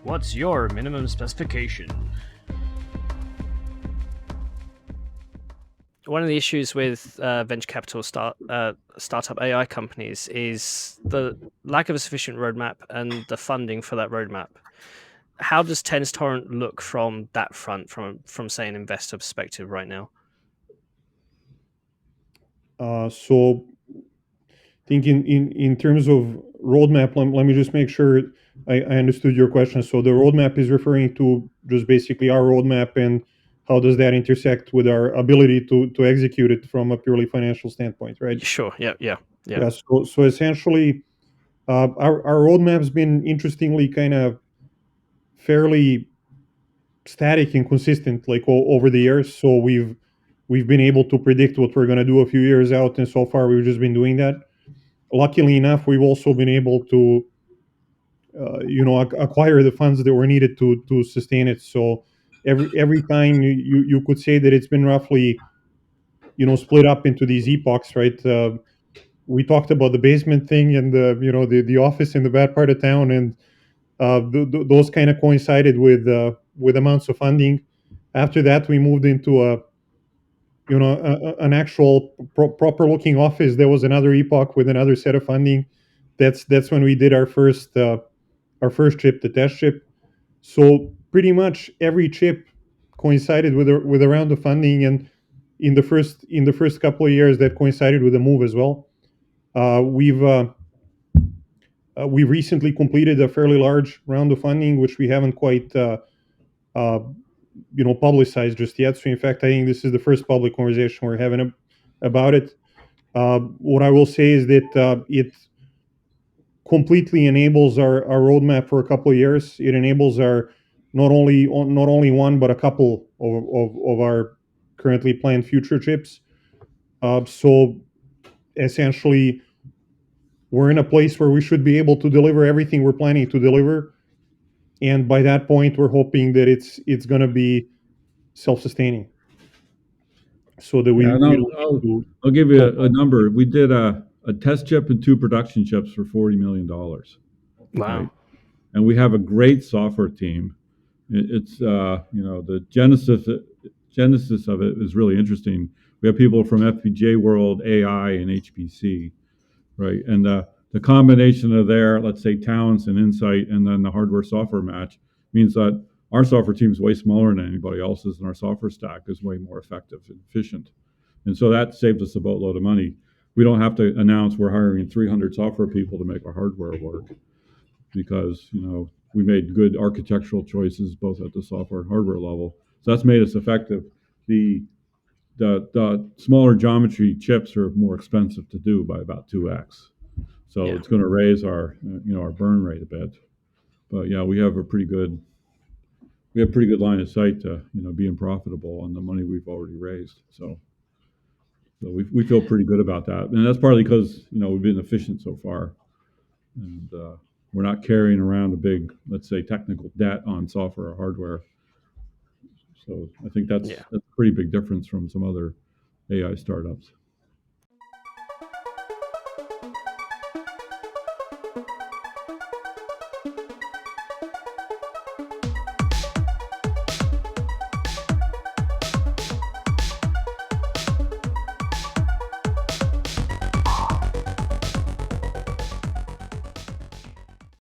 What's your minimum specification? One of the issues with venture capital startup AI companies is the lack of a sufficient roadmap and the funding for that roadmap. How does Tenstorrent look from that front, from say an investor perspective right now? So I think in terms of roadmap, let me just make sure I understood your question. So the roadmap is referring to just basically our roadmap, and how does that intersect with our ability to execute it from a purely financial standpoint, right? Sure. Yeah. Yeah. So essentially, our roadmap's been interestingly kind of fairly static and consistent, like over the years. So we've been able to predict what we're going to do a few years out, and so far we've just been doing that. Luckily enough, we've also been able to acquire the funds that were needed to sustain it. So every time you could say that it's been roughly split up into these epochs, right? We talked about the basement thing and the office in the bad part of town, and those kind of coincided with amounts of funding. After that, we moved into an actual proper looking office. There was another epoch with another set of funding. That's when we did our first chip, the test chip. So pretty much every chip coincided with a round of funding, and in the first couple of years that coincided with a move as well. We recently completed a fairly large round of funding, which we haven't quite uh, publicized just yet. So in fact, I think this is the first public conversation we're having about it. What I will say is that it completely enables our roadmap for a couple of years. It enables our not only one but a couple of our currently planned future chips. So essentially, we're in a place where we should be able to deliver everything we're planning to deliver, and by that point, we're hoping that it's going to be self-sustaining, so that we Yeah, and we don't need to I'll give you help a out. number. We did a test chip and two production chips for $40 million, Wow. right? And we have a great software team. It's the genesis of it is really interesting. We have people from FPGA world, AI, and HPC, right? And the combination of their, let's say, talents and insight, and then the hardware software match means that our software team is way smaller than anybody else's, and our software stack is way more effective and efficient. And so that saves us a boatload of money. We don't have to announce we're hiring 300 software people to make our hardware work, because we made good architectural choices both at the software and hardware level. So that's made us effective. The smaller geometry chips are more expensive to do by about 2x. So Yeah. it's going to raise our burn rate a bit. But yeah, we have pretty good line of sight to being profitable on the money we've already raised. So we feel pretty good about that, and that's partly because we've been efficient so far, and we're not carrying around a big, let's say, technical debt on software or hardware. So I think that's Yeah. a pretty big difference from some other AI startups.